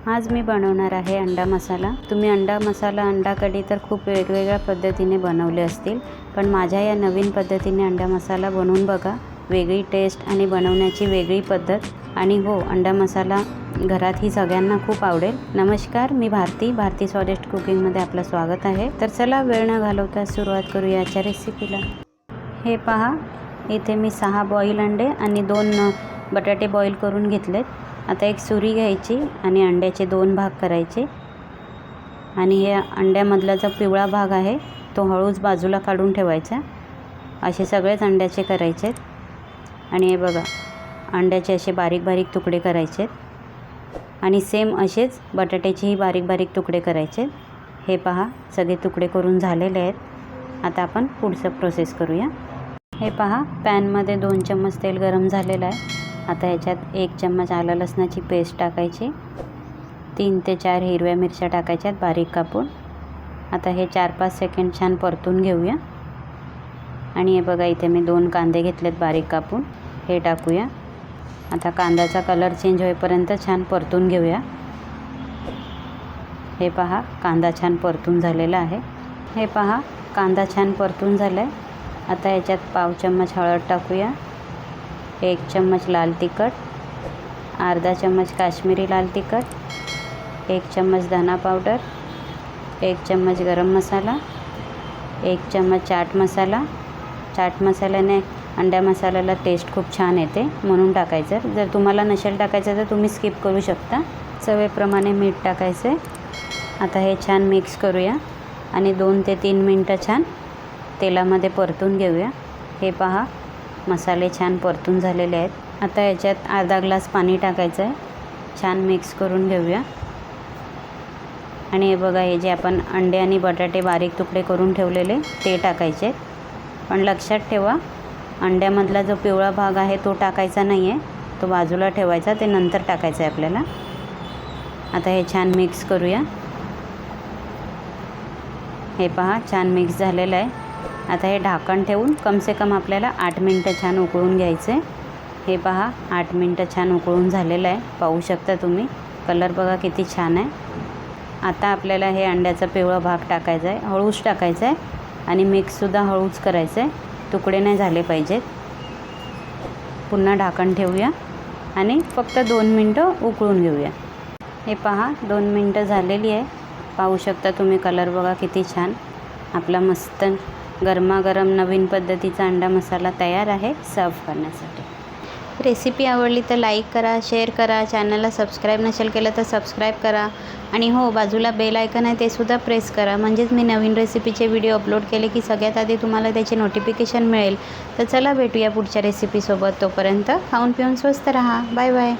आज मी बनवणार आहे अंडा मसाला। तुम्ही अंडा मसाला, अंडा कढी तर खूप वेगवेगळ्या पद्धतीने बनवले असतील, पण माझ्या या नवीन पद्धतीने अंडा मसाला बनवून बघा। वेगळी टेस्ट आणि बनवण्याची वेगळी पद्धत। आणि हो, अंडा मसाला घरातही सगळ्यांना खूप आवडेल। नमस्कार, मी भारती स्वादिष्ट कुकिंगमध्ये आपलं स्वागत आहे। तर चला वेळ न घालवता सुरुवात करूया आजच्या रेसिपीला। हे पहा, इथे मी 6 बॉईल अंडे आणि 2 बटाटे बॉईल करून घेतलेत। आता एक सुरी घ्यायची आणि अंड्याचे 2 भाग करायचे आणि हे अंड्यामधला जो पिवळा भाग आहे तो हळूच बाजूला काढून ठेवायचा। असे सगळेच अंड्याचे करायचे आणि हे बघा, अंड्याचे असे बारीक बारीक तुकडे करायचे आणि सेम असेच बटाट्याचेही बारीक बारीक तुकडे करायचे। हे पहा, सगळे तुकडे करून झालेले आहेत। आता आपण पुढचं प्रोसेस करूया। हे पहा, पॅनमध्ये 2 चम्मच तेल गरम झालेलं आहे। आता ह्याच्यात 1 चम्मच आलं लसणाची पेस्ट टाकायची, 3 ते 4 हिरव्या मिरच्या टाकायच्यात बारीक कापून। आता हे 4-5 सेकंड छान परतून घेऊया। आणि हे बघा, इथे मी 2 कांदे घेतलेत बारीक कापून, हे टाकूया। आता कांद्याचा कलर चेंज होईपर्यंत छान परतून घेऊया। हे पहा, कांदा छान परतून झालेला आहे। हे पहा, कांदा छान परतून झाला आहे। आता ह्याच्यात पाव चम्मच हळद टाकूया, 1 चम्मच लाल तिखट, अर्धा चम्मच काश्मीरी लाल तिखट, 1 चम्मच धना पावडर, 1 चम्मच गरम मसाला, 1 चम्मच चाट मसाला। चाट मसाल्याने अंडा मसाल्याला टेस्ट खूप छान येते म्हणून टाकायचं। जर तुम्हाला नसेल टाकायचं तर तुम्ही स्किप करू शकता। चवीप्रमाणे मीठ टाकायचे। आता हे छान मिक्स करूया आणि 2 ते 3 मिनटं छान तेलामध्ये परतून घेऊया। हे पहा, मसाले छान परतून झालेले आहेत। आता याच्यात अर्धा ग्लास पाणी टाकायचं आहे, छान मिक्स करून घेऊया। आणि हे बघा, हे जे आपण अंडे आणि बटाटे बारीक तुकडे करून ठेवलेले ते टाकायचे। पण लक्षात ठेवा, अंड्यामधला जो पिवळा भाग आहे तो टाकायचा नाही आहे, तो बाजूला ठेवायचा, ते नंतर टाकायचं आहे आपल्याला। आता हे छान मिक्स करूया। हे पहा, छान मिक्स झालेलं आहे। आता हे ढाकण ठेवून कम से कम आपल्याला 8 मिनटं छान उकळून घ्यायचं आहे। हे पहा, 8 मिनटं छान उकळून झालेलं आहे, पाहू शकता तुम्ही। कलर बघा किती छान आहे। आता आपल्याला हे अंड्याचा पिवळा भाग टाकायचा आहे, हळूच टाकायचा आहे आणि मिक्ससुद्धा हळूच करायचं आहे, तुकडे नाही झाले पाहिजेत। पुन्हा ढाकण ठेवूया आणि फक्त 2 मिनटं उकळून घेऊया। हे पहा, 2 मिनटं झालेली आहे, पाहू शकता तुम्ही। कलर बघा किती छान। आपला मस्त गरमागरम नवीन पद्धतीचा अंडा मसाला तयार आहे सर्व करण्यासाठी। रेसिपी आवडली तर लाईक करा, शेअर करा, चॅनलला सबस्क्राईब नसेल केलं तर सबस्क्राईब करा। आणि हो, बाजूला बेल आयकन आहे ते सुद्धा प्रेस करा, म्हणजेच मी नवीन रेसिपीचे व्हिडिओ अपलोड केले की सगळ्यात आधी तुम्हाला त्याचे नोटिफिकेशन मिळेल। तर चला भेटूया पुढच्या रेसिपीसोबत। तोपर्यंत खाऊन पिऊन स्वस्त रहा। Bye bye.